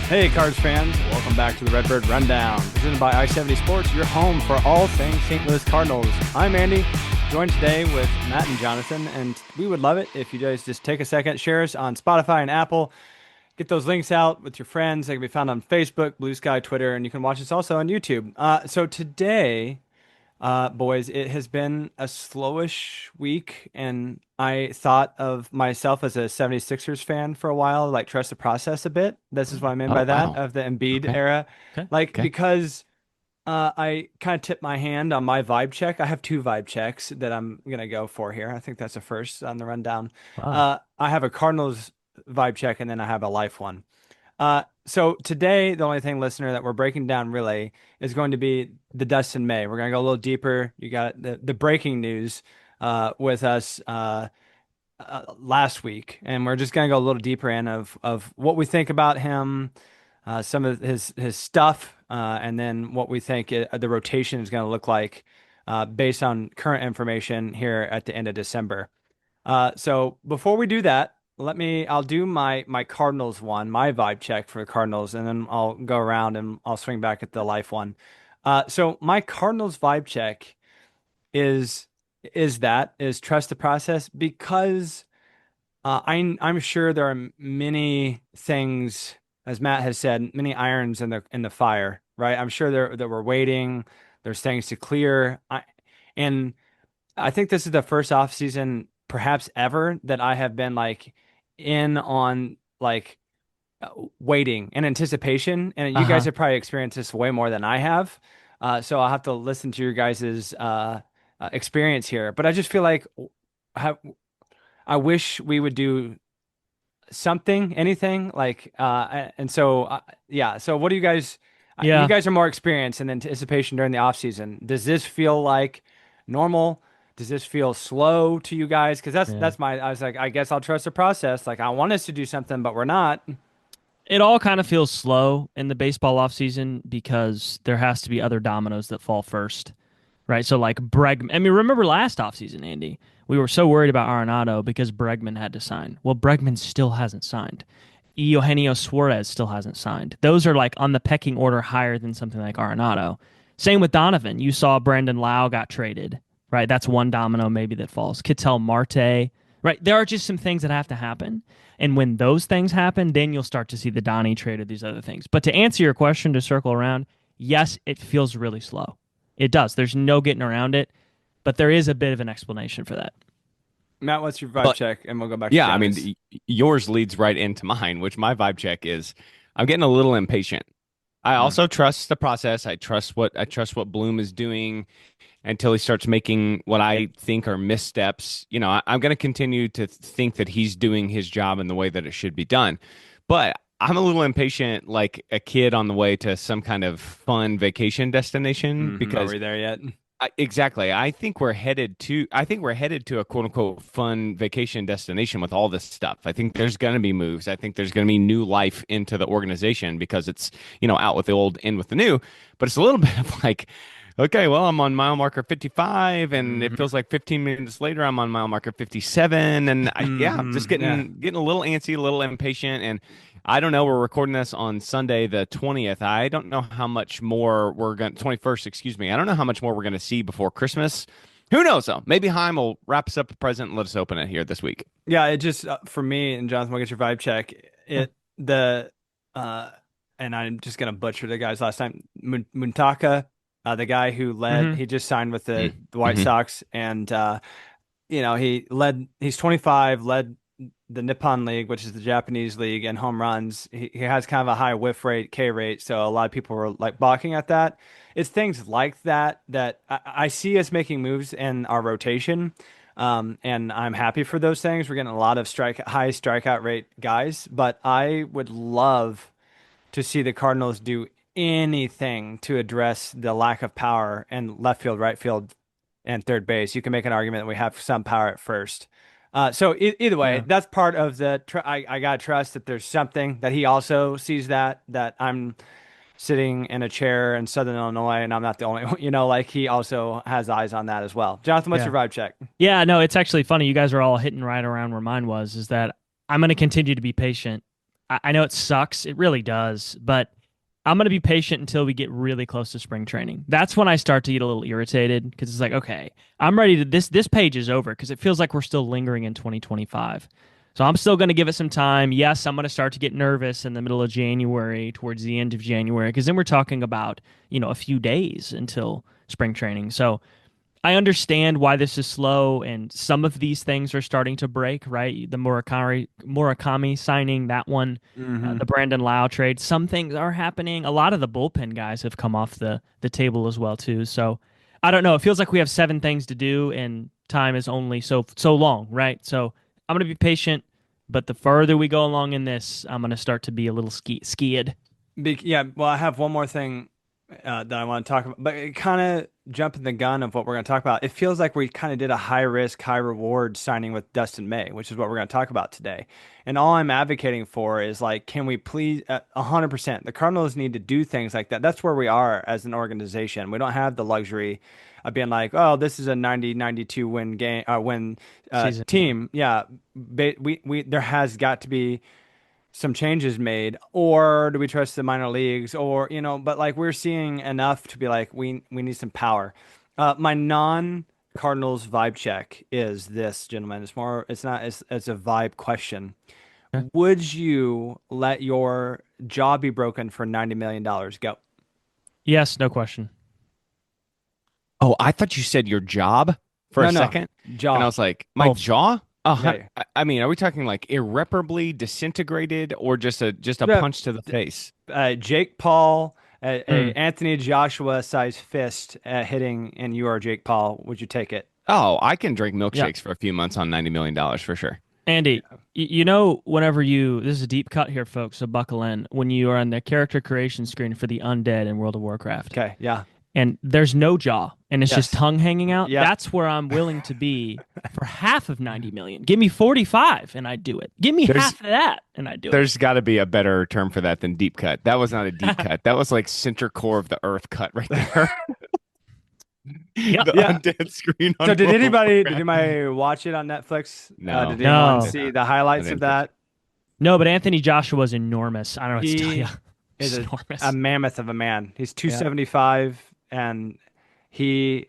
Hey, Cards fans, welcome back to the Redbird Rundown, presented by I-70 Sports, your home for all things St. Louis Cardinals. I'm Andy, joined today with Matt and Jonathan, and we would love it if you guys just take a second, share us on Spotify and Apple, get those links out with your friends. They can be found on Facebook, Blue Sky, Twitter, and you can watch us also on YouTube. So today, boys, it has been a slowish week, and I thought of myself as a 76ers fan for a while, like trust the process a bit. This is what I mean by Oh, that, wow. of the Embiid Okay. era. Okay. Like, Okay. because I kind of tipped my hand on my vibe check. I have two vibe checks that I'm gonna go for here. I think that's a first on the rundown. Wow. I have a Cardinals vibe check, and then I have a life one. So today, the only thing, listener, that we're breaking down really is going to be the Dustin May. We're going to go a little deeper. You got the breaking news with us last week, and we're just going to go a little deeper in of what we think about him, some of his stuff, and then what we think the rotation is going to look like based on current information here at the end of December. So before we do that, I'll do my Cardinals one, my vibe check for the Cardinals, and then I'll go around and I'll swing back at the life one. So my Cardinals vibe check is is trust the process because I'm sure there are many things, as Matt has said, many irons in the fire, right? I'm sure that we're waiting. There's things to clear. And I think this is the first off season perhaps ever that I have been like in on like waiting and anticipation. And you guys Uh-huh. have probably experienced this way more than I have. So I'll have to listen to your guys' experience here. But I just feel like I, I wish we would do something, anything like, and so yeah. So what do you guys? You Yeah. guys are more experienced in anticipation during the off season. Does this feel like normal? Does this feel slow to you guys? Because Yeah. that's my. I was like, I guess I'll trust the process. Like I want us to do something, but we're not. It all kind of feels slow in the baseball offseason because there has to be other dominoes that fall first, right? So like Bregman. I mean, remember last offseason, Andy? We were so worried about Arenado because Bregman had to sign. Well, Bregman still hasn't signed. Eugenio Suarez still hasn't signed. Those are like on the pecking order higher than something like Arenado. Same with Donovan. You saw Brandon Lau got traded, right? That's one domino maybe that falls. Ketel Marte, right? There are just some things that have to happen. And when those things happen, then you'll start to see the Donnie trade or these other things. But to answer your question, to circle around, yes, it feels really slow. It does. There's no getting around it, but there is a bit of an explanation for that. Matt, what's your vibe But check? And we'll go back to Yeah, I mean, Giannis. yours leads right into mine, which my vibe check is I'm getting a little impatient. I Mm. also trust the process. I trust what Bloom is doing until he starts making what I think are missteps. I'm going to continue to think that he's doing his job in the way that it should be done. But I'm a little impatient, like a kid on the way to some kind of fun vacation destination, Are because we there yet? exactly. I think we're headed to a quote unquote fun vacation destination with all this stuff. I think there's going to be moves. I think there's going to be new life into the organization because it's, out with the old, in with the new. But it's a little bit of like, okay, well, I'm on mile marker 55 and it Hmm. feels like 15 minutes later I'm on mile marker 57 and yeah, I'm just Yeah. getting a little antsy, a little impatient, and I don't know. We're recording this on Sunday, the 20th. I don't know how much more we're going 21st, excuse me. I don't know how much more we're going to see before Christmas. Who knows though? Maybe Heim will wrap us up a present and let us open it here this week. Yeah, it just for me and Jonathan, we'll get your vibe check. Sure. The uh and I'm just gonna butcher the guy's last time. Muntaka, the guy who led, Mm-hmm. he just signed with the White Mm-hmm. Sox, and he's 25, led the Nippon League, which is the Japanese league, and home runs. He has kind of a high whiff rate, K rate, so a lot of people were like balking at that. It's things like that that I see us making moves in our rotation. And I'm happy for those things. We're getting a lot of high strikeout rate guys, but I would love to see the Cardinals do anything to address the lack of power in left field, right field, and third base. You can make an argument that we have some power at first. So either way, Yeah. that's part of I gotta trust that there's something that he also sees that I'm sitting in a chair in Southern Illinois and I'm not the only one. Like he also has eyes on that as well. Jonathan, what's Yeah. your vibe check? Yeah, no, it's actually funny. You guys are all hitting right around where mine was, is that I'm going to continue to be patient I know it sucks. It really does. But I'm going to be patient until we get really close to spring training. That's when I start to get a little irritated because it's like, okay, I'm ready to this page is over because it feels like we're still lingering in 2025. So I'm still going to give it some time. Yes, I'm going to start to get nervous in the middle of January, towards the end of January, because then we're talking about, a few days until spring training. So I understand why this is slow, and some of these things are starting to break, right? The Murakami signing, that one, Hmm. the Brandon Lau trade. Some things are happening. A lot of the bullpen guys have come off the table as well too. So I don't know. It feels like we have seven things to do, and time is only so long, right? So I'm gonna be patient, but the further we go along in this, I'm gonna start to be a little skied. Yeah, well, I have one more thing that I want to talk about, but it kind of jumping the gun of what we're going to talk about. It feels like we kind of did a high risk, high reward signing with Dustin May, which is what we're going to talk about today. And all I'm advocating for is like, can we please, 100%, the Cardinals need to do things like that. That's where we are as an organization. We don't have the luxury of being like, oh, this is a 90-92 win game, Season, yeah. team. Yeah, we there has got to be some changes made, or do we trust the minor leagues, or but like we're seeing enough to be like we need some power. My non Cardinals vibe check is this, gentlemen. It's not it's a vibe question. Okay. Would you let your jaw be broken for $90 million? Go. Yes, no question. Oh, I thought you said your job for a No, no, second, and I jaw. was like, my Oh, jaw. Yeah, yeah. I mean, are we talking like irreparably disintegrated or just a Yeah, punch to the face? Jake Paul, a mm. Anthony Joshua size fist hitting, and you are Jake Paul. Would you take it? Oh, I can drink Yeah. milkshakes for a few months on $90 million for sure. Andy, whenever this is a deep cut here, folks, so buckle in. When you are on the character creation screen for the undead in World of Warcraft, Okay, yeah. and there's no jaw, and it's just Yes. tongue hanging out, Yep. that's where I'm willing to be for half of 90 million. Give me 45 and I'd do it. Give me There's half of that and I'd do it. there's got to be a better term for that than deep cut. That was not a deep cut. That was like center core of the earth cut right there. Yep. The Yeah. undead screen So on World of did Warcraft. anybody watch it on Netflix? No, Did anyone No. see not. the I highlights of didn't touch that? it. No, but Anthony Joshua is enormous. I don't know what to tell you. He is He's a enormous. mammoth of a man. He's Yeah. 275, and he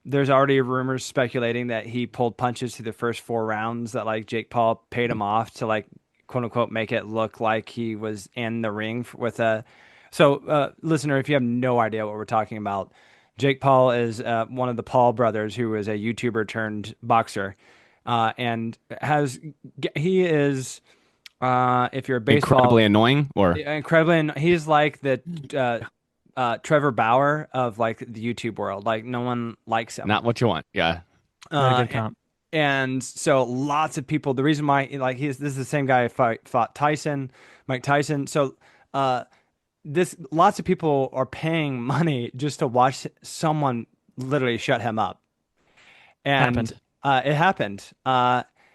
there's already rumors speculating that he pulled punches through the first 4 rounds, that like Jake Paul paid him off to like quote unquote make it look like he was in the ring with a. So, listener, if you have no idea what we're talking about, Jake Paul is one of the Paul brothers who is a YouTuber turned boxer, and he is if you're a baseball Incredibly annoying, or incredibly, and he's like the Trevor Bauer of like the YouTube world. Like no one likes him. not what you want. Yeah. Not a Uh, good comp. and so lots of people. The reason why, like, this is the same guy who fought Tyson, Mike Tyson. So, uh, this lots of people are paying money just to watch someone literally shut him up, and Happened. it happened.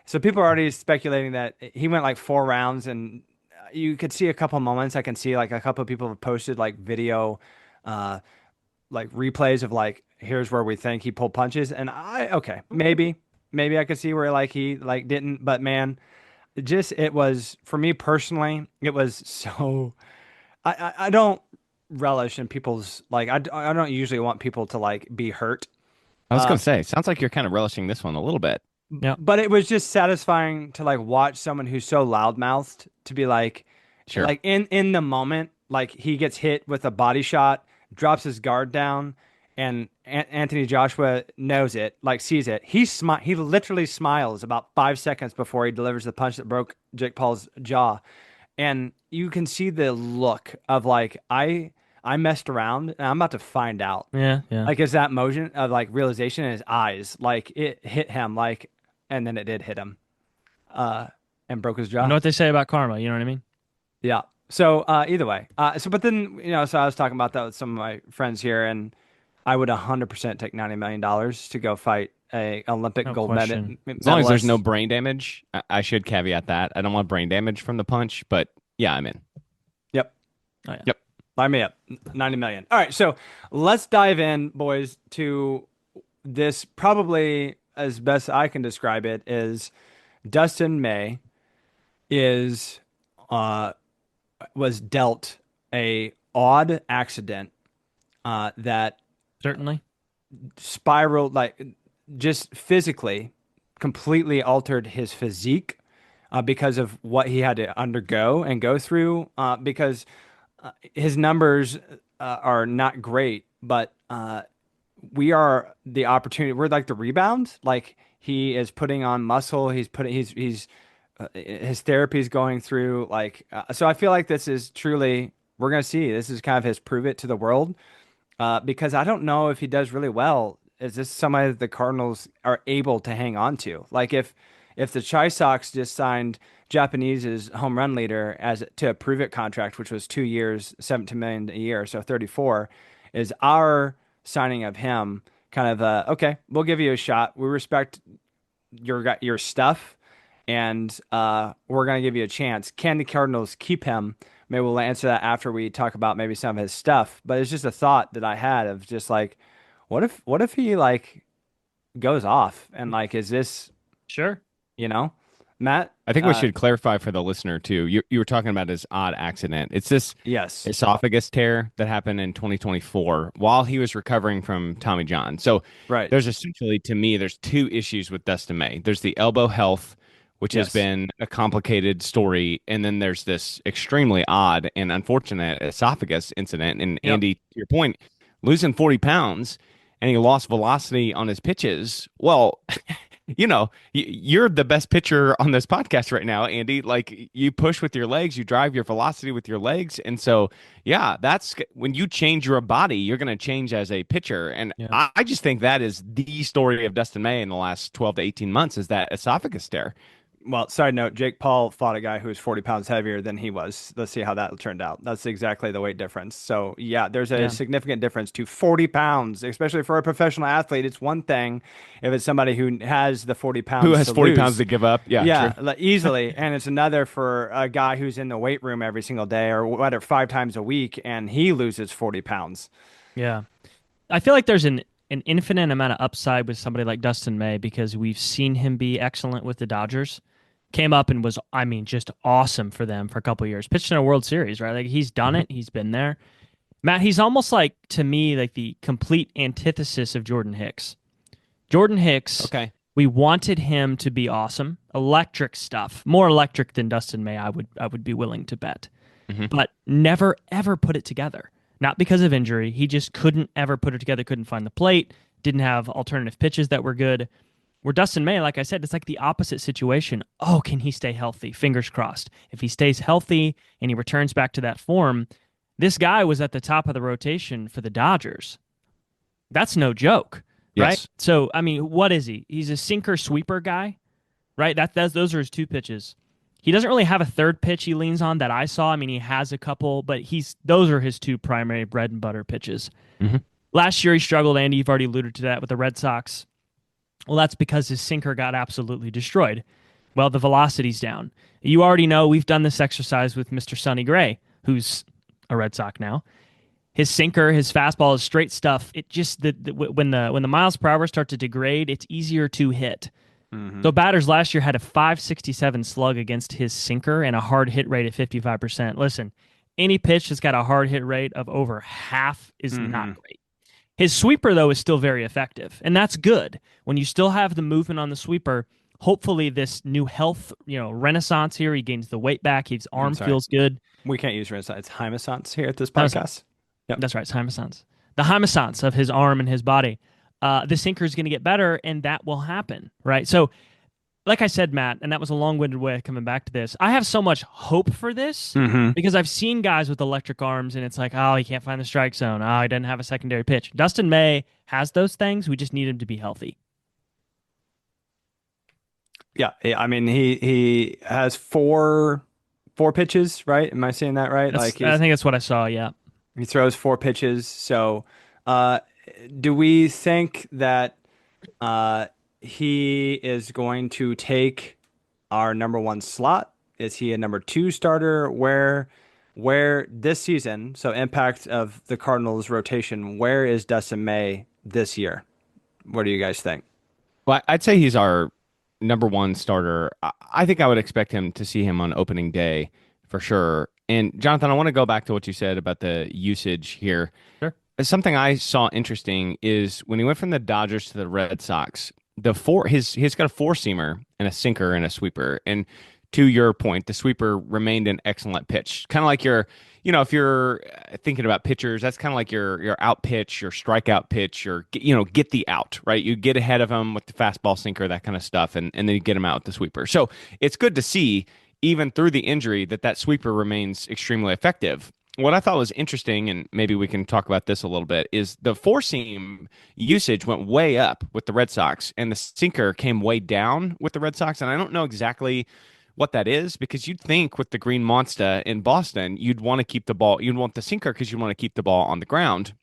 So people are already speculating that he went like 4 rounds, and you could see a couple moments. I can see like a couple of people have posted like video, uh, like replays of like here's where we think he pulled punches, and okay, maybe I could see where like he like didn't, but man, it was for me personally, it was so I don't relish in people's like I don't usually want people to like be hurt. I was Uh, gonna say, sounds like you're kind of relishing this one a little bit. Yep. but it was just satisfying to like watch someone who's so loudmouthed to be Sure. in the moment, like he gets hit with a body shot, drops his guard down, and Anthony Joshua knows it, like sees it. He literally smiles about 5 seconds before he delivers the punch that broke Jake Paul's jaw, and you can see the look of like I messed around and I'm about to find out. Yeah, yeah. Like is that motion of like realization in his eyes, like it hit him, like, and then it did hit him, uh, and broke his You jaw. know what they say about karma, you know what I mean? Yeah. So either way, but then so I was talking about that with some of my friends here, and I would 100% take $90 million to go fight a Olympic No gold question. As long as there's no medalist. brain damage, I should caveat that. I don't want brain damage from the punch, but yeah, I'm in. Yep. Oh yeah. Yep. Line me up. 90 million. All right. So let's dive in, boys, to this probably as best I can describe it is Dustin May is was dealt a odd accident that Certainly. spiraled, like just physically completely altered his physique because of what he had to undergo and go through because his numbers are not great, but we are the opportunity. We're like the rebound. Like he is putting on muscle. He's his therapy is going through. Like so, I feel like this is truly. We're gonna see. This is kind of his prove it to the world. Because I don't know if he does really well. Is this somebody that the Cardinals are able to hang on to? Like if the Chi Sox just signed Japanese's home run leader as to a prove it contract, which was 2 years, 17 million a year, so 34, is our signing of him kind of okay, we'll give you a shot. We respect your stuff, and we're gonna give you a chance. Can the Cardinals keep him? Maybe we'll answer that after we talk about maybe some of his stuff. But it's just a thought that I had of just like, what if he like goes off and like is this, Sure. you know, Matt? I think we should clarify for the listener too. You were talking about his odd accident. It's this Yes. esophagus tear that happened in 2024 while he was recovering from Tommy John. So Right. there's essentially, to me, there's two issues with Dustin May. There's the elbow health, which has Yes. been a complicated story, and then there's this extremely odd and unfortunate esophagus incident. And Yep. Andy, to your point, losing 40 pounds and he lost velocity on his pitches. Well, you're the best pitcher on this podcast right now, Andy. Like you push with your legs, you drive your velocity with your legs. And so, yeah, that's when you change your body, you're going to change as a pitcher. And Yeah. I just think that is the story of Dustin May in the last 12 to 18 months is that esophagus tear. Well, side note, Jake Paul fought a guy who was 40 pounds heavier than he was. Let's see how that turned out. That's exactly the weight difference. So, yeah, there's a Yeah. significant difference to 40 pounds, especially for a professional athlete. It's one thing if it's somebody who has the 40 pounds Who has to 40 lose. pounds to give up? Yeah, Yeah, true. easily. And it's another for a guy who's in the weight room every single day or whatever, 5 times a week, and he loses 40 pounds. Yeah. I feel like there's an infinite amount of upside with somebody like Dustin May because we've seen him be excellent with the Dodgers. Came up and was, I mean, just awesome for them for a couple of years. Pitched in a World Series, right? Like he's done it. He's been there. Matt, he's almost like, to me, like the complete antithesis of Jordan Hicks. Jordan Hicks, Okay. we wanted him to be awesome, electric stuff, more electric than Dustin May. I would be willing to bet, but never ever put it together. Not because of injury, he just couldn't ever put it together. Couldn't find the plate. Didn't have alternative pitches that were good. Where Dustin May, like I said, it's like the opposite situation. Oh, can he stay healthy? Fingers crossed. If he stays healthy and he returns back to that form, this guy was at the top of the rotation for the Dodgers. That's no joke, right? Yes. So, I mean, what is he? He's a sinker sweeper guy, right? Those are his two pitches. He doesn't really have a third pitch he leans on that I saw. I mean, he has a couple, but those are his two primary bread and butter pitches. Mhm. Last year he struggled, Andy. You've already alluded to that with the Red Sox. Well, that's because his sinker got absolutely destroyed. Well, the velocity's down. You already know we've done this exercise with Mr. Sonny Gray, who's a Red Sox now. His sinker, his fastball, his straight stuff. It just when the miles per hour start to degrade, it's easier to hit. So batters last year had a 567 slug against his sinker and a hard hit rate of 55%. Listen, any pitch that's got a hard hit rate of over half is not great. His sweeper, though, is still very effective, and that's good. When you still have the movement on the sweeper, hopefully this new health, renaissance here, he gains the weight back, his arm sorry. feels good. We can't use Renaissance. It's Renaissance here at this Renaissance. podcast. Yep. That's right, it's renaissance. The renaissance of his arm and his body. The sinker is going to get better, and that will happen, right? So, like I said, Matt, and that was a long-winded way of coming back to this, I have so much hope for this because I've seen guys with electric arms, and it's like, oh, he can't find the strike zone. Oh, he doesn't have a secondary pitch. Dustin May has those things. We just need him to be healthy. Yeah, I mean he has four pitches, right? Am I saying that right? I think that's what I saw, yeah. He throws four pitches. So, do we think that he is going to take our number one slot? Is he a number two starter? Where this season? So, impact of the Cardinals rotation. Where is Dustin May this year? What do you guys think? Well, I'd say he's our number one starter. I think I would expect him to see him on opening day for sure. And Jonathan, I want to go back to what you said about the usage here. Sure. Something I saw interesting is when he went from the Dodgers to the Red Sox, he's got a four seamer and a sinker and a sweeper. And to your point, the sweeper remained an excellent pitch. Kind of like if you're thinking about pitchers, that's kind of like your out pitch, your strikeout pitch, your get the out, right? You get ahead of him with the fastball sinker, that kind of stuff, and then you get him out with the sweeper. So it's good to see, even through the injury, that sweeper remains extremely effective. What I thought was interesting, and maybe we can talk about this a little bit, is the four seam usage went way up with the Red Sox, and the sinker came way down with the Red Sox. And I don't know exactly what that is, because you'd think with the Green Monster in Boston, you'd want to keep the ball, you'd want the sinker because you want to keep the ball on the ground.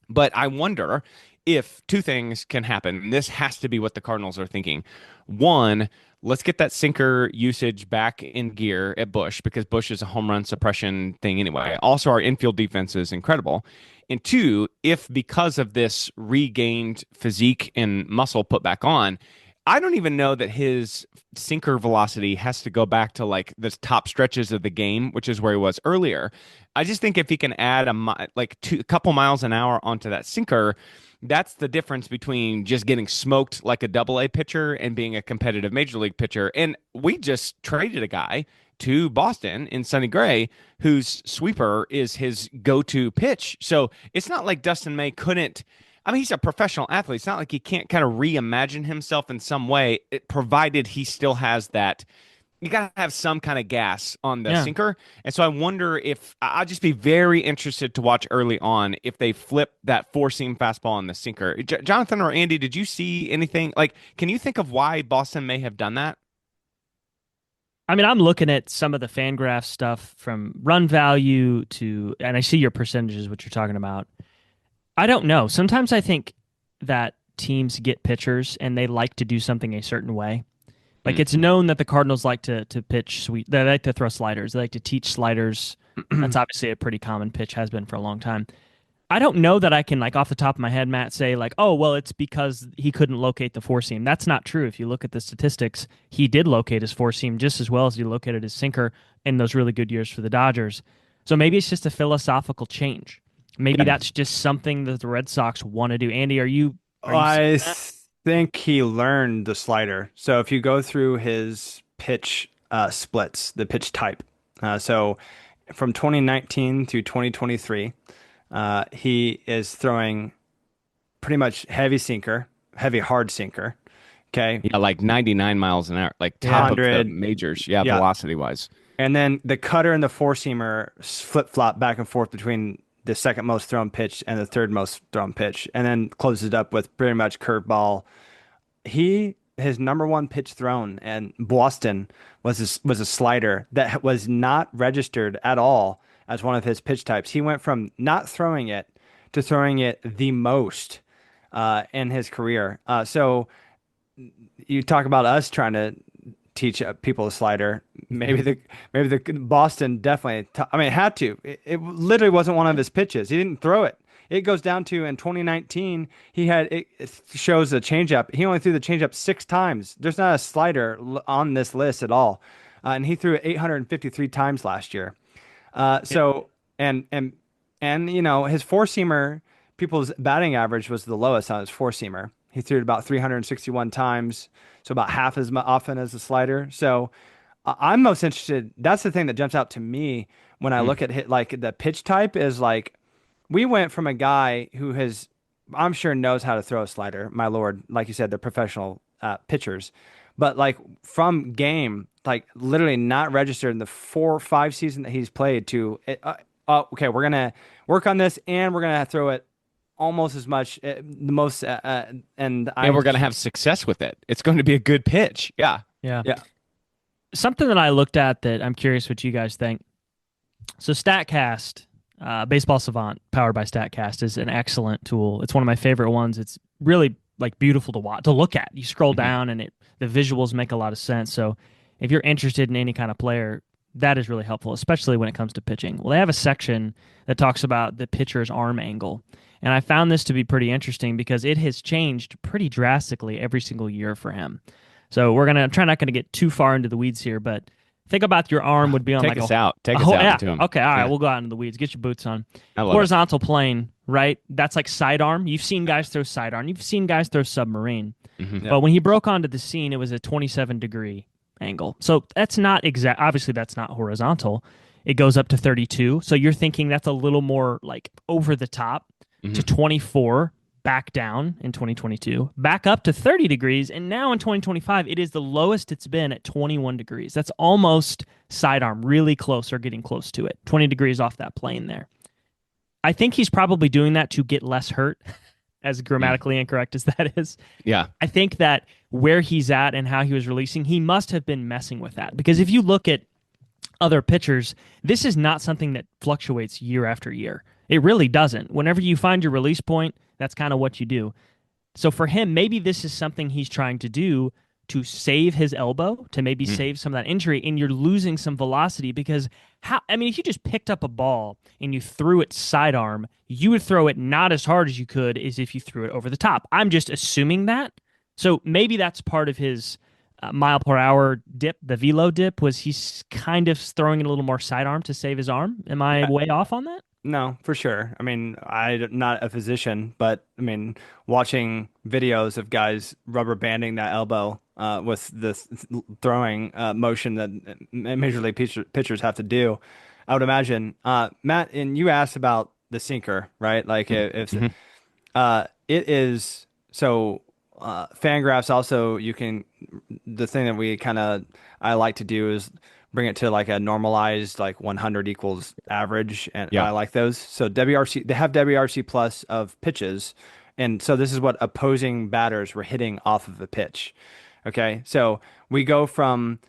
But I wonder if two things can happen. This has to be what the Cardinals are thinking. One, let's get that sinker usage back in gear at Busch, because Busch is a home run suppression thing anyway. Also, our infield defense is incredible. And two, if because of this regained physique and muscle put back on, I don't even know that his sinker velocity has to go back to like the top stretches of the game, which is where he was earlier. I just think if he can add a couple miles an hour onto that sinker, that's the difference between just getting smoked like a double-A pitcher and being a competitive major league pitcher. And we just traded a guy to Boston in Sonny Gray, whose sweeper is his go-to pitch. So it's not like Dustin May couldn't. I mean, he's a professional athlete. It's not like he can't kind of reimagine himself in some way, provided he still has that. You got to have some kind of gas on the sinker. And so I wonder if I'd just be very interested to watch early on if they flip that four seam fastball on the sinker. Jonathan or Andy, did you see anything? Like, can you think of why Boston may have done that? I mean, I'm looking at some of the Fangraph stuff from run value and I see your percentages, what you're talking about. I don't know. Sometimes I think that teams get pitchers and they like to do something a certain way. Like it's known that the Cardinals like to pitch sweet. They like to throw sliders. They like to teach sliders. That's obviously a pretty common pitch, has been for a long time. I don't know that I can, like off the top of my head, Matt, say like, oh, well, it's because he couldn't locate the four seam. That's not true. If you look at the statistics, he did locate his four seam just as well as he located his sinker in those really good years for the Dodgers. So maybe it's just a philosophical change. Maybe that's just something that the Red Sox want to do. Andy, are you I think he learned the slider. So if you go through his pitch splits, the pitch type, so from 2019 through 2023, he is throwing pretty much heavy sinker, heavy hard sinker. Okay. Yeah, like 99 miles an hour, like top of the majors. Yeah, velocity wise. And then the cutter and the four seamer flip flop back and forth between the second most thrown pitch and the third most thrown pitch, and then closes it up with pretty much curveball. His number one pitch thrown in Boston was a slider that was not registered at all as one of his pitch types. He went from not throwing it to throwing it the most in his career. So you talk about us trying to teach people a slider. Maybe the Boston definitely. It had to. It literally wasn't one of his pitches. He didn't throw it. It goes down to in 2019 it shows a changeup. He only threw the changeup 6 times. There's not a slider on this list at all, and he threw it 853 times last year. So and his four seamer, people's batting average was the lowest on his four seamer. He threw it about 361 times, so about half as often as the slider. So I'm most interested. That's the thing that jumps out to me when I look at like the pitch type is like we went from a guy who I'm sure knows how to throw a slider. My Lord, like you said, they're professional pitchers, but like from game, like literally not registered in the 4 or 5 seasons that he's played to, okay, we're going to work on this and we're going to throw it almost as much, the most, and we're going to have success with it. It's going to be a good pitch. Yeah. Yeah. Something that I looked at that I'm curious what you guys think. So StatCast, Baseball Savant, powered by StatCast, is an excellent tool. It's one of my favorite ones. It's really like beautiful to look at. You scroll down and the visuals make a lot of sense. So if you're interested in any kind of player, that is really helpful, especially when it comes to pitching. Well, they have a section that talks about the pitcher's arm angle. And I found this to be pretty interesting because it has changed pretty drastically every single year for him. So we're going to try not going to get too far into the weeds here, but Think about your arm would be on Take like us a out. Take us oh, out yeah. into him. Okay, all right, Yeah. we'll go out into the weeds. Get your boots on. I love it. Horizontal plane, right? That's like sidearm. You've seen guys throw sidearm. You've seen guys throw submarine. Mhm. But when he broke onto the scene, it was a 27-degree angle. So that's not exact. Obviously, that's not horizontal. It goes up to 32. So you're thinking that's a little more like over the top to 24, back down in 2022, back up to 30 degrees. And now in 2025, it is the lowest it's been at 21 degrees. That's almost sidearm, really close or getting close to it. 20 degrees off that plane there. I think he's probably doing that to get less hurt, as grammatically incorrect as that is. Yeah. I think that where he's at and how he was releasing, he must have been messing with that. Because if you look at other pitchers, this is not something that fluctuates year after year. It really doesn't. Whenever you find your release point, that's kind of what you do. So for him, maybe this is something he's trying to do to save his elbow, to maybe save some of that injury, and you're losing some velocity because if you just picked up a ball and you threw it sidearm, you would throw it not as hard as you could as if you threw it over the top. I'm just assuming that. So maybe that's part of his mile per hour dip, the velo dip, was he's kind of throwing it a little more sidearm to save his arm. Am I way off on that? No, for sure. I mean, I'm not a physician, but I mean, watching videos of guys rubber banding that elbow with this throwing motion that major league pitchers have to do, I would imagine. Matt, and you asked about the sinker, right? Like if it is so. Fangraphs also, you can, the thing that I like to do is bring it to like a normalized, like 100 equals average. And Yeah. I like those. So WRC, they have WRC plus of pitches. And so this is what opposing batters were hitting off of a pitch. Okay. So we go from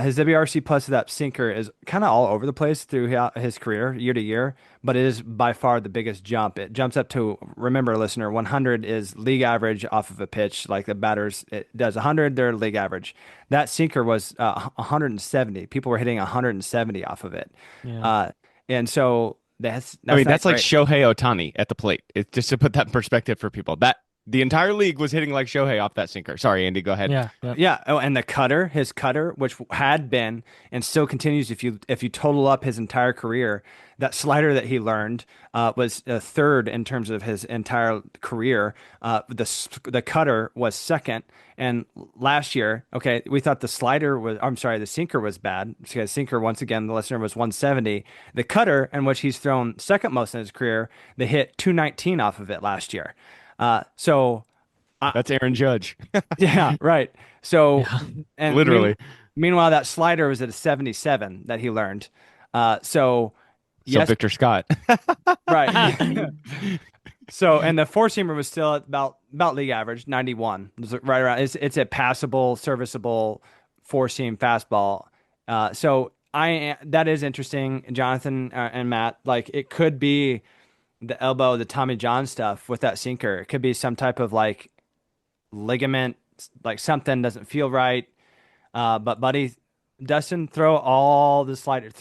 his WRC plus of that sinker is kind of all over the place through his career, year to year, but it is by far the biggest jump. It jumps up to, remember, listener, 100 is league average off of a pitch. Like the batters, it does 100, they're league average. That sinker was 170. People were hitting 170 off of it. Yeah. And so that's I mean, not that's like great. Shohei Ohtani at the plate. It's just to put that in perspective for people. That the entire league was hitting like Shohei off that sinker. Sorry, Andy, go ahead. Yeah. Yeah. Oh, and his cutter, which had been and still continues, if you total up his entire career, that slider that he learned was third in terms of his entire career. The cutter was second. And last year, okay, we thought the sinker was bad because sinker, once again, the listener, was 170. The cutter, in which he's thrown second most in his career, they hit 219 off of it last year. That's Aaron Judge. Yeah, right. So, and Literally. Meanwhile, that slider was at a 77 that he learned. So yes, Victor Scott. right. So, and the four seamer was still at about league average, 91. It was right around. It's a passable, serviceable four seam fastball. So that is interesting, Jonathan and Matt. Like it could be the elbow, the Tommy John stuff with that sinker. It could be some type of like ligament, like something doesn't feel right. But buddy, Dustin, throw all the slider.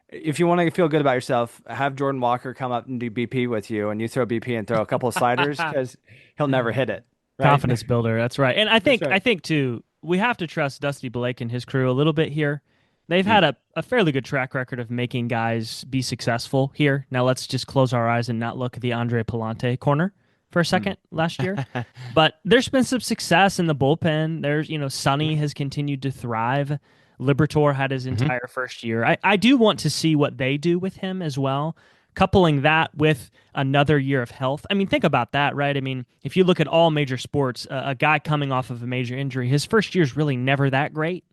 If you want to feel good about yourself, have Jordan Walker come up and do BP with you, and you throw BP and throw a couple of sliders because he'll never hit it. Right? Confidence builder. That's right. And I think right. I think too, we have to trust Dusty Blake and his crew a little bit here. They've had a fairly good track record of making guys be successful here. Now let's just close our eyes and not look at the Andre Palante corner for a second last year. But there's been some success in the bullpen. There's, Sonny has continued to thrive. Liberatore had his entire first year. I do want to see what they do with him as well. Coupling that with another year of health. I mean, think about that, right? I mean, if you look at all major sports, a guy coming off of a major injury, his first year is really never that great.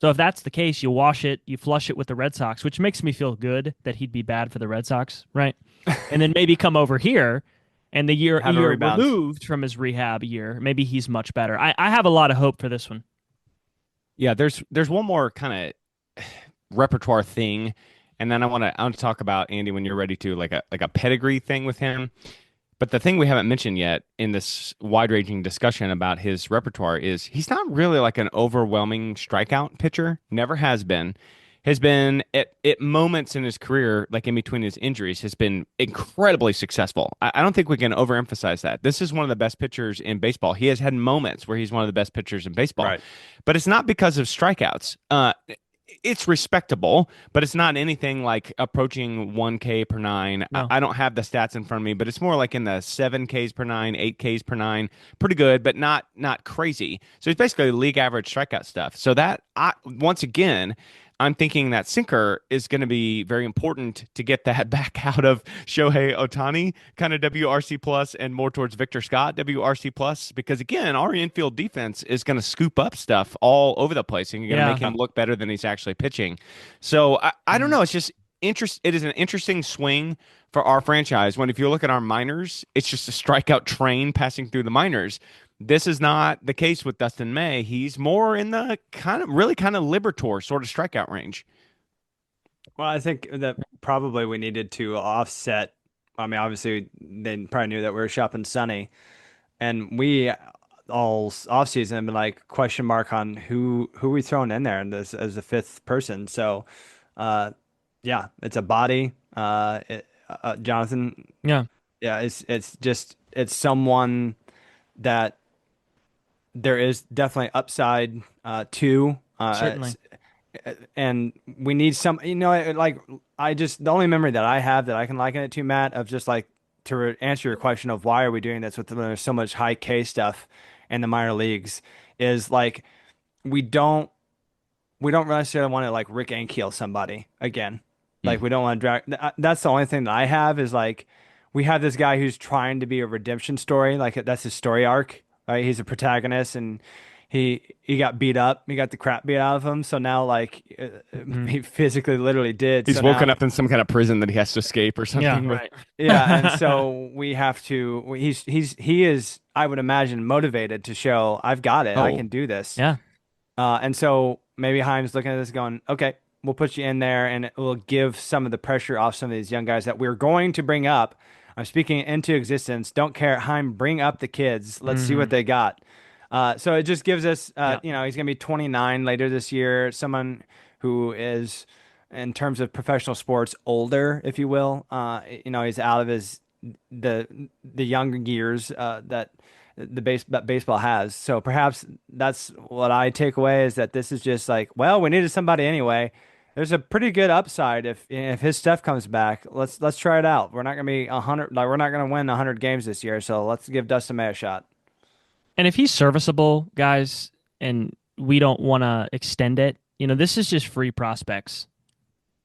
So if that's the case, you wash it, you flush it with the Red Sox, which makes me feel good that he'd be bad for the Red Sox, right? And then maybe come over here, and the year removed from his rehab year, maybe he's much better. I have a lot of hope for this one. Yeah, there's one more kind of repertoire thing, and then I want to talk about, Andy, when you're ready to, like a pedigree thing with him. But the thing we haven't mentioned yet in this wide-ranging discussion about his repertoire is he's not really like an overwhelming strikeout pitcher. Never has been. Has been at moments in his career, like in between his injuries, has been incredibly successful. I don't think we can overemphasize that. This is one of the best pitchers in baseball. He has had moments where he's one of the best pitchers in baseball. Right. But it's not because of strikeouts. it's respectable, but it's not anything like approaching 1K per nine. No. I don't have the stats in front of me, but it's more like in the 7Ks per nine, 8Ks per nine. Pretty good, but not crazy. So it's basically league average strikeout stuff. So that once again, I'm thinking that sinker is going to be very important to get that back out of Shohei Ohtani, kind of WRC plus, and more towards Victor Scott WRC plus, because again, our infield defense is going to scoop up stuff all over the place and you're going to make him look better than he's actually pitching. So I don't know. It's just it is an interesting swing for our franchise when if you look at our minors, it's just a strikeout train passing through the minors. This is not the case with Dustin May. He's more in the kind of libertor sort of strikeout range. Well, I think that probably we needed to offset. I mean, obviously they probably knew that we were shopping Sonny, and we all offseason have been like question mark on who we throwing in there and this as a fifth person. So, yeah, it's a body. Jonathan. Yeah. Yeah, it's someone that there is definitely upside to. Certainly. And we need some, like the only memory that I have that I can liken it to, Matt, of just like answer your question of why are we doing this with there's so much high K stuff in the minor leagues is like we don't necessarily want to like Rick Ankiel somebody again. Like we don't want to drag. That's the only thing that I have is like we have this guy who's trying to be a redemption story. Like that's his story arc, right? He's a protagonist and he got beat up. He got the crap beat out of him. So now like he physically literally did. He's so woken now, up in some kind of prison that he has to escape or something. Yeah, right. Yeah, and so we have to. He is. I would imagine motivated to show I've got it. I can do this. Yeah. And so maybe Heim's looking at this going, okay, we'll put you in there and it will give some of the pressure off some of these young guys that we're going to bring up. I'm speaking into existence. Don't care. Heim, bring up the kids. Let's see what they got. So it just gives us, he's going to be 29 later this year. Someone who is, in terms of professional sports, older, if you will. He's out of the younger years that that baseball has. So perhaps that's what I take away is that this is just like, well, we needed somebody anyway. There's a pretty good upside if his stuff comes back. Let's try it out. We're not gonna be 100. Like we're not gonna win 100 games this year. So let's give Dustin May a shot. And if he's serviceable, guys, and we don't want to extend it, this is just free prospects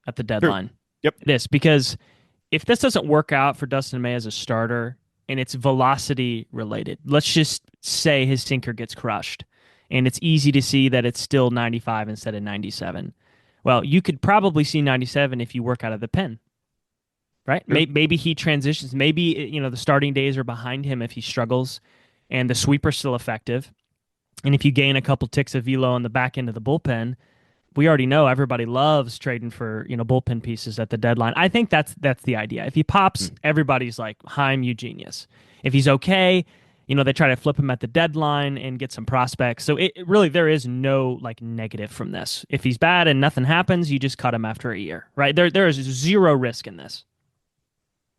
at the deadline. Sure. Yep. It is because if this doesn't work out for Dustin May as a starter and it's velocity related, let's just say his sinker gets crushed and it's easy to see that it's still 95 instead of 97. Well, you could probably see 97 if you work out of the pen, right? Sure. Maybe he transitions. Maybe, the starting days are behind him if he struggles and the sweeper's still effective. And if you gain a couple ticks of velo on the back end of the bullpen, we already know everybody loves trading for, bullpen pieces at the deadline. I think that's the idea. If he pops, everybody's like, Heim, you genius. If he's okay, they try to flip him at the deadline and get some prospects. So it really, there is no like negative from this. If he's bad and nothing happens, you just cut him after a year, right? There is zero risk in this.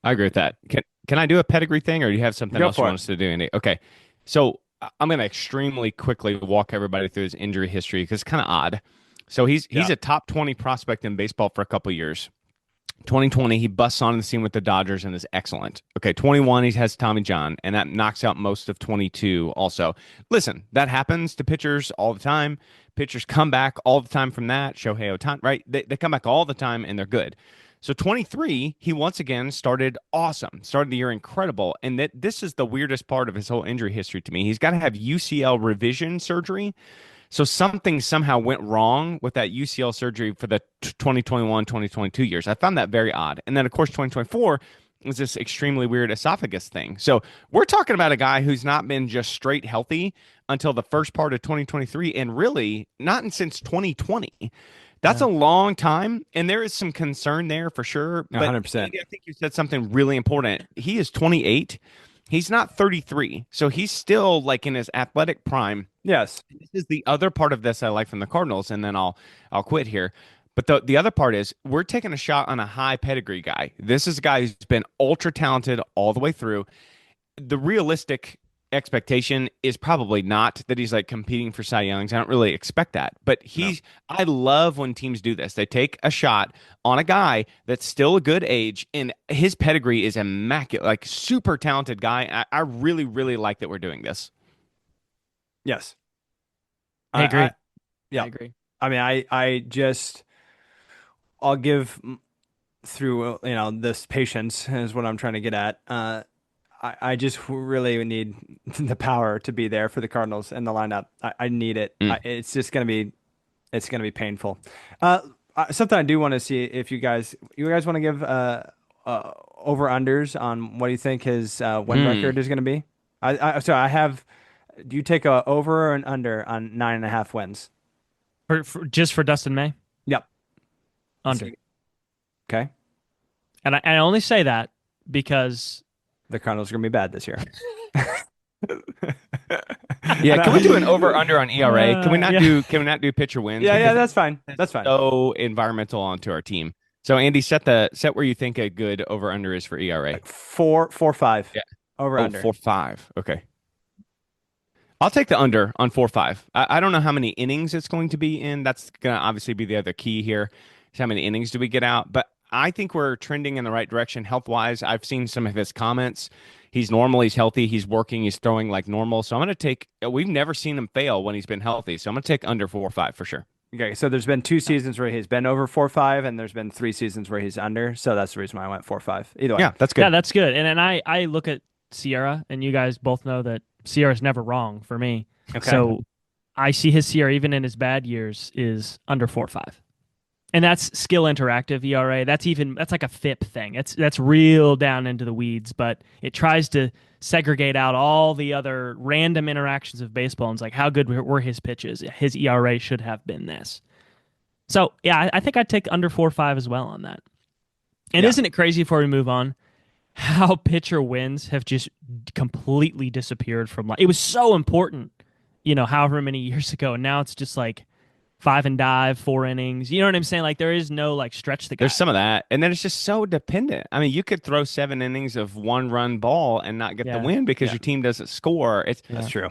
I agree with that. Can I do a pedigree thing, or do you have something else you want us to do, Andy? Okay, so I'm going to extremely quickly walk everybody through his injury history because it's kind of odd. So he's a top 20 prospect in baseball for a couple years. 2020, he busts onto the scene with the Dodgers and is excellent. Okay, 21, he has Tommy John, and that knocks out most of 22 also. Listen, that happens to pitchers all the time. Pitchers come back all the time from that. Shohei Ohtani, right? They come back all the time, and they're good. So 23, he once again started awesome. Started the year incredible. And this is the weirdest part of his whole injury history to me. He's got to have UCL revision surgery. So something somehow went wrong with that UCL surgery for the 2021, 2022 years. I found that very odd. And then, of course, 2024 was this extremely weird esophagus thing. So we're talking about a guy who's not been just straight healthy until the first part of 2023 and really not since 2020. That's a long time, and there is some concern there for sure. But 100%. I think you said something really important. He is 28. He's not 33, so he's still like in his athletic prime. Yes. This is the other part of this I like from the Cardinals, and then I'll quit here. But the other part is we're taking a shot on a high pedigree guy. This is a guy who's been ultra talented all the way through. The realistic expectation is probably not that he's like competing for Cy Youngs. I don't really expect that. But No. I love when teams do this. They take a shot on a guy that's still a good age and his pedigree is immaculate, like super talented guy. I really, really like that we're doing this. Yes. I agree. Yeah. I agree. I mean, I'll give through, this patience is what I'm trying to get at. I just really need the power to be there for the Cardinals and the lineup. I need it. Mm. It's gonna be painful. Something I do want to see if you guys want to give over unders on what do you think his win Hmm. record is going to be? So I have. Do you take a over or an under on 9.5 wins? Just for Dustin May, Yep. under. Okay. And I only say that because The Cardinals are going to be bad this year. Yeah, can we do an over under on ERA? yeah. Can we not do pitcher wins Yeah, because that's fine. it's That's fine. so environmental onto our team. So Andy, set where you think a good over under is for ERA. 4.5 Yeah. over Oh, under. 4.5. Okay. I'll take the under on 4.5. I don't know how many innings it's going to be in. That's going to obviously be the other key here. Is how many innings do we get out? But I think we're trending in the right direction health wise. I've seen some of his comments. He's normal. He's healthy. He's working. He's throwing like normal. So I'm going to take. We've never seen him fail when he's been healthy. So I'm going to take under 4.5 for sure. Okay, so there's been 2 seasons where he's been over 4.5, and there's been 3 seasons where he's under. So that's the reason why I went 4.5. Either way. Yeah, that's Yeah, good. that's good. And I look at Sierra, and you guys both know that Sierra's never wrong for me. Okay. So I see his Sierra, even in his bad years, is under 4.5. And that's skill interactive ERA. That's like a FIP thing. That's real down into the weeds, but it tries to segregate out all the other random interactions of baseball. And it's like, how good were his pitches? His ERA should have been this. So yeah, I think I'd take under 4.5 as well on that. And Yeah. isn't it crazy before we move on? How pitcher wins have just completely disappeared from life. It was so important, however many years ago, and now it's just like five and dive, 4 innings. You know what I'm saying? Like there is no like stretch the guy. There's some of that, and then it's just so dependent. I mean, you could throw 7 innings of one-run ball and not get the Yeah, win because Yeah. your team doesn't score. It's That's yeah,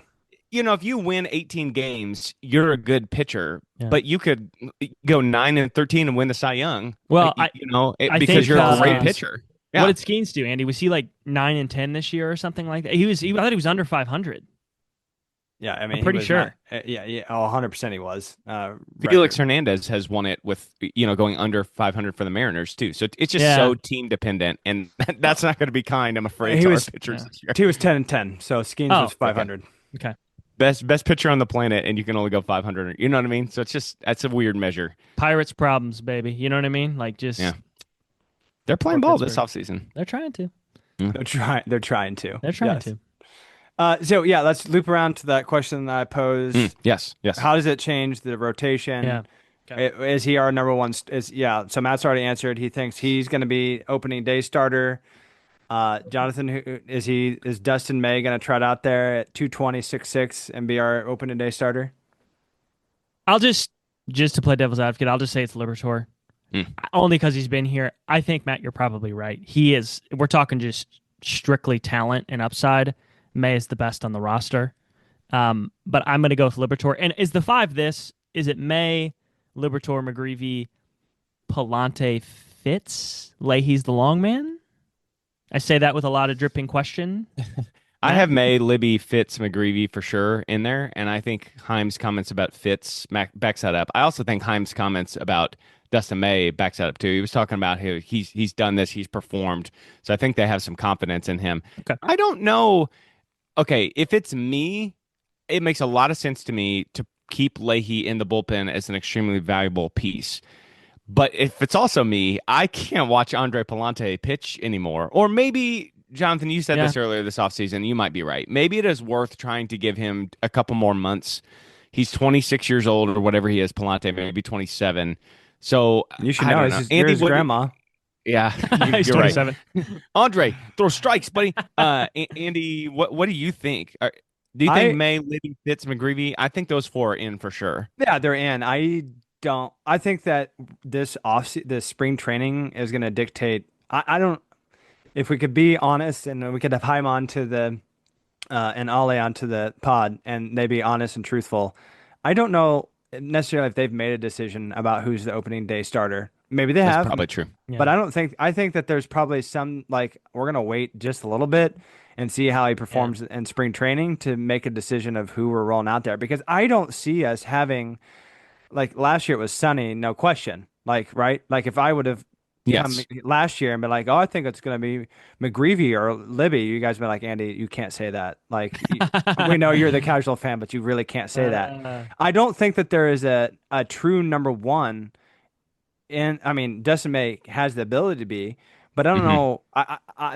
true. if you win 18 games, you're a good pitcher, yeah. but you could go 9-13 and win the Cy Young. Well, I Because think you're a great Skeens. pitcher. what Yeah, did Skeens do, Andy? Was he like 9-10 this year or something like that? I thought he was under 500. Yeah, I mean, I'm he pretty was sure. yeah, 100% he was. Felix Record. Hernandez has won it with going under 500 for the Mariners too. So it's just Yeah, so team dependent, and that's not going to be kind. I'm afraid He to our was pitchers yeah. this year. he was 10-10, so Skeens Oh, was Okay. 500. okay. Best pitcher on the planet, and you can only go 500. You know what I mean? So that's a weird measure. Pirates problems, baby. You know what I mean? Like just Yeah. They're playing poor ball this Pittsburgh. offseason. They're trying to. They're trying to. They're trying Yes. to. So yeah, let's loop around to that question that I posed. Yes, yes. How does it change the rotation? Yeah. Okay. Is he our number one? So Matt's already answered. He thinks he's going to be opening day starter. Jonathan, is Dustin May going to trot out there at 220.66 and be our opening day starter? I'll just to play devil's advocate, I'll just say it's Libertor. Mm. Only because he's been here. I think, Matt, you're probably right. He is. We're talking just strictly talent and upside. May is the best on the roster. But I'm going to go with Libertor. And is the five this? Is it May, Libertor, McGreevy, Palante, Fitz? Leahy's the long man? I say that with a lot of dripping question. I Matt? have May, Libby, Fitz, McGreevy for sure in there, and I think Heim's comments about Fitz backs that up. I also think Heim's comments about Dustin May backs that up too. He was talking about he's done this, he's performed, so I think they have some confidence in him. Okay. I don't know. Okay, if it's me, it makes a lot of sense to me to keep Leahy in the bullpen as an extremely valuable piece. But if it's also me, I can't watch Andre Palante pitch anymore. Or maybe, Jonathan, you said Yeah. this earlier this offseason. You might be right. Maybe it is worth trying to give him a couple more months. He's 26 years old or whatever he is, Palante, maybe 27. So You should I know. don't know. You're his what- grandma. Yeah, He's you're right. 27. Andre, throw strikes, buddy. Andy, what do you think? Do you I- think May, Libby, Fitz, McGreevy? I think those four are in for sure. Yeah, they're in. I think that this spring training is going to dictate. I don't. If we could be honest and we could have Heim on to and Ollie onto the pod and they be honest and truthful, I don't know necessarily if they've made a decision about who's the opening day starter. Maybe they That's have, probably true. but Yeah. I think that there's probably some like we're gonna wait just a little bit and see how he Yeah. performs in spring training to make a decision of who we're rolling out there because I don't see us having like last year it was Sunny, no question. Like, right? Like if I would have come Yes. last year and been like, oh, I think it's going to be McGreevy or Libby, you guys been like, Andy, you can't say that. Like, we know you're the casual fan, but you really can't say that. Uh, I don't think that there is a true number one. And I mean, Dustin May has the ability to be, but I don't Hmm. know.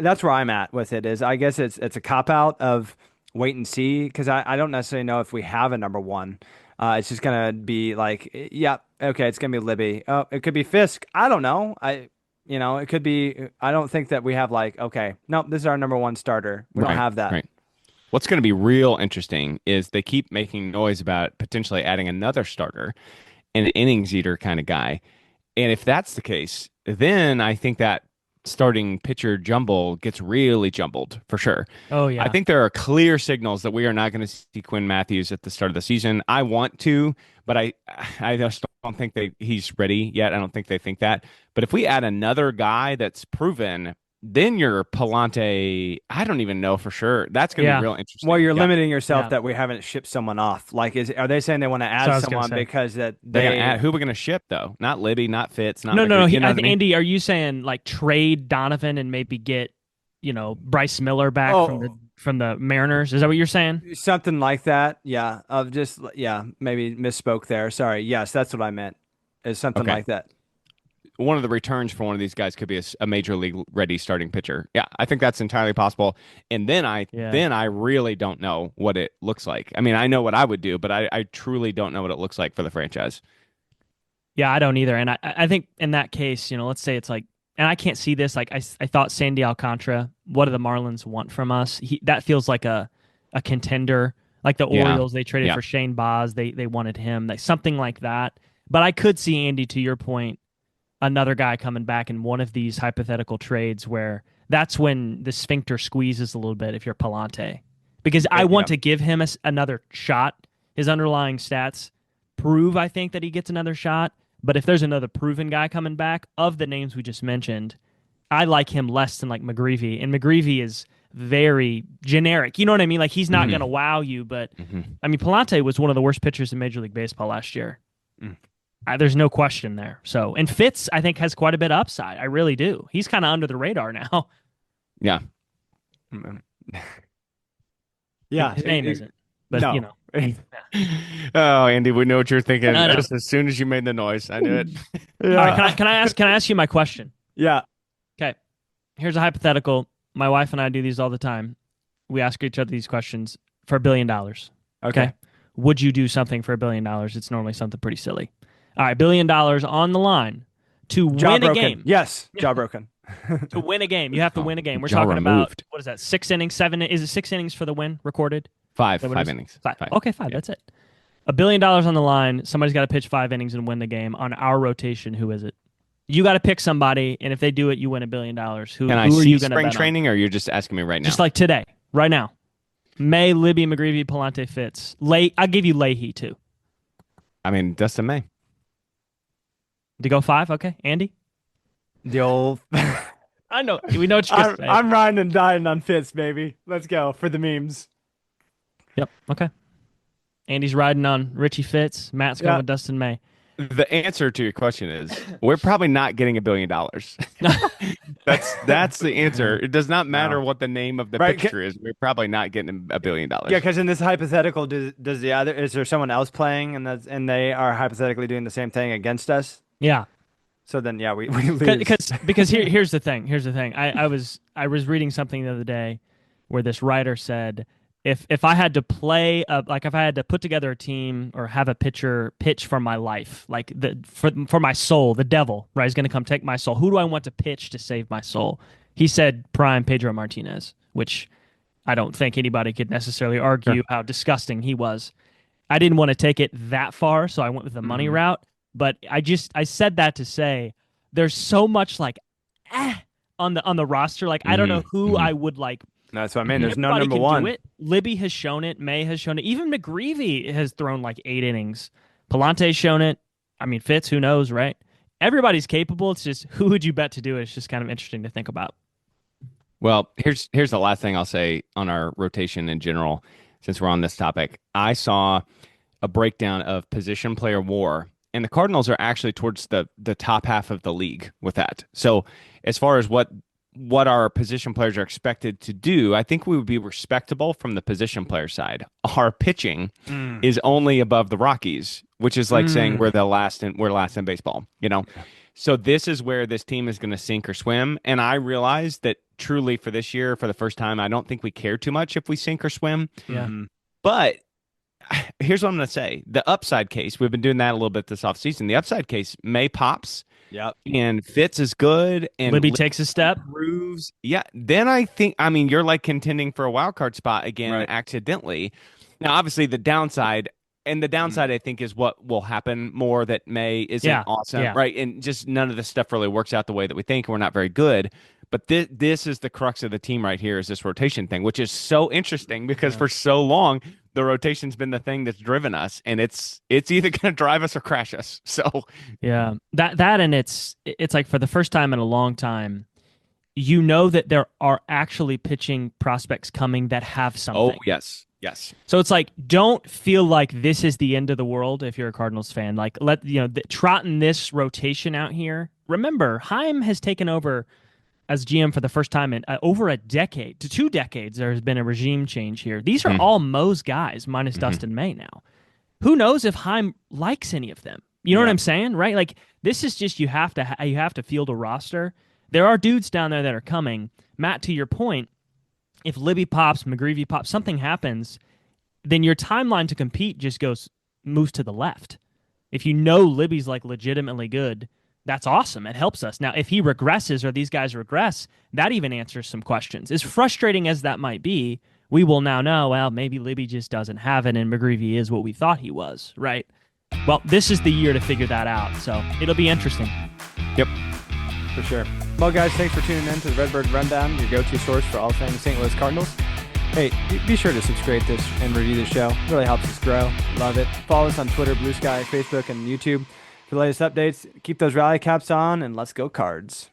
That's where I'm at with it. Is I guess it's a cop out of wait and see because I don't necessarily know if we have a number one. It's just gonna be like, yeah, okay, it's gonna be Libby. Oh, it could be Fisk. I don't know. It could be. I don't think that we have like, okay, no, this is our number one starter. We don't Right. have that. Right. What's going to be real interesting is they keep making noise about potentially adding another starter, an innings eater kind of guy. And if that's the case, then I think that starting pitcher jumble gets really jumbled for sure. oh I yeah. think there are clear signals that we are not going to see Quinn Matthews at the start of the season. I want to, but I just don't think he's ready yet. I don't think they think that. But if we add another guy that's proven, then your Palante, I don't even know for sure. That's going to be Yeah. real Well, interesting. you're Yeah. limiting yourself Yeah. that we haven't shipped someone off. Like, are they saying they want to So add I was gonna someone say. because that They're going to they add, who are we going to ship though? Not Libby, not Fitz, not No, no, no. McGree. You know what I mean? Andy, are you saying like trade Donovan and maybe get, Bryce Miller back from the Oh, Mariners? Is that what you're saying? something like that. Yeah. Of just, yeah, maybe misspoke there. Sorry. Yes, that's what I meant. Is something Okay. like that. One of the returns for one of these guys could be a major league ready starting pitcher. Yeah, I think that's entirely possible. And Yeah. then I really don't know what it looks like. I mean, I know what I would do, but I truly don't know what it looks like for the franchise. Yeah, I don't either. And I think in that case, let's say it's like, and I can't see this. Like I thought Sandy Alcantara, what do the Marlins want from us? That feels like a contender. Like the Yeah. Orioles, they traded Yeah. for Shane Baz. They wanted him, like something like that. But I could see Andy, to your point, another guy coming back in one of these hypothetical trades where that's when the sphincter squeezes a little bit if you're Palante. Because I Yeah. want to give him another shot. His underlying stats prove, I think, that he gets another shot. But if there's another proven guy coming back of the names we just mentioned, I like him less than like McGreevy. And McGreevy is very generic. You know what I mean? Like he's not going to Hmm. wow you. But Hmm. I mean, Palante was one of the worst pitchers in Major League Baseball last year. Mm. There's no question there. So, and Fitz, I think, has quite a bit of upside. I really do. He's kind of under the radar now. Yeah. Mm. Yeah. His name isn't, but No. Oh, Andy, we know what you're thinking. I know. Just as soon as you made the noise, I knew it. All right, Yeah. can I ask you my question? Yeah. Okay, here's a hypothetical. My wife and I do these all the time. We ask each other these questions for $1 billion. Okay. Would you do something for $1 billion? It's normally something pretty silly. All right, $1 billion on the line to Jaw win a broken. game. Yes. Jaw broken. To win a game, you have to Oh, win a game. We're jaw talking about removed. what is that? 6 innings, 7? Is it 6 innings for the win recorded? Five That what it is? innings. Five. Five. Okay, five. Yeah. That's it. $1 billion on the line. Somebody's got to pitch 5 innings and win the game on our rotation. Who is it? You got to pick somebody, and if they do it, you win $1 billion. Who Can I are see you going to spring bet on? training, or you're just asking me right now? Just like today, right now. May, Libby, McGreevy, Palante, Fitz. I'll give you Leahy too. I mean, Dustin May. To go 5, okay. Andy? The old. I know. We know what you're going to say. I'm riding and dying on Fitz, baby. Let's go for the memes. Yep, okay. Andy's riding on Richie Fitz. Matt's going Yeah. with Dustin May. The answer to your question is we're probably not getting $1 billion. That's the answer. It does not matter No. what the name of the Right, picture is. We're probably not getting $1 billion. Yeah, because in this hypothetical, does the other is there someone else playing and they are hypothetically doing the same thing against us? Yeah. So then, yeah, we lose. Because here's the thing. Here's the thing. I was reading something the other day where this writer said if I had to play like if I had to put together a team or have a pitcher pitch for my life, like for my soul, the devil, right, is going to come take my soul. Who do I want to pitch to save my soul? He said prime Pedro Martinez, which I don't think anybody could necessarily argue Sure. how disgusting he was. I didn't want to take it that far, so I went with the money Mhm. route. But I said that to say there's so much like on the roster. Like I don't know who Mhm. I would like That's what I mean. There's no Everybody number can one. do it. Libby has shown it. May has shown it. Even McGreevy has thrown like 8 innings. Palante's shown it. I mean, Fitz, who knows, right? Everybody's capable. It's just who would you bet to do it? It's just kind of interesting to think about. Well, here's the last thing I'll say on our rotation in general, since we're on this topic. I saw a breakdown of position player WAR, and the Cardinals are actually towards the top half of the league with that. So as far as what our position players are expected to do, I think we would be respectable from the position player side. Our pitching is only above the Rockies, which is like saying we're last in baseball, you know. So this is where this team is going to sink or swim, and I realize that truly for this year, for the first time, I don't think we care too much if we sink or swim. Yeah. But here's what I'm going to say. The upside case, we've been doing that a little bit this offseason. The upside case, May pops. Yep. And Fitz is good. And Libby takes a step. Proves. Yeah. Then I think, I mean, you're like contending for a wild card spot again accidentally. Now, obviously, the downside, I think, is what will happen more that May isn't awesome, right? And just none of this stuff really works out the way that we think, and we're not very good. But this is the crux of the team right here, is this rotation thing, which is so interesting because for so long, the rotation's been the thing that's driven us, and it's either going to drive us or crash us. So yeah, that and it's like for the first time in a long time, you know that there are actually pitching prospects coming that have something. Oh, yes. So it's like, don't feel like this is the end of the world if you're a Cardinals fan. Like, trotting this rotation out here. Remember, Heim has taken over as GM for the first time in over a decade to 2 decades. There has been a regime change here. These are all Mo's guys, minus Dustin May now. Who knows if Heim likes any of them? You know what I'm saying, right? Like, this is just you have to field a roster. There are dudes down there that are coming. Matt, to your point, if Libby pops, McGreevy pops, something happens, then your timeline to compete just moves to the left. If you know Libby's like legitimately good, that's awesome. It helps us. Now, if he regresses or these guys regress, that even answers some questions. As frustrating as that might be, we will now know, well, maybe Libby just doesn't have it and McGreevy is what we thought he was, right? Well, this is the year to figure that out, so it'll be interesting. Yep. For sure. Well, guys, thanks for tuning in to the Redbird Rundown, your go-to source for all things St. Louis Cardinals. Hey, be sure to subscribe this and review the show. It really helps us grow. Love it. Follow us on Twitter, Blue Sky, Facebook, and YouTube for the latest updates. Keep those rally caps on, and let's go Cards.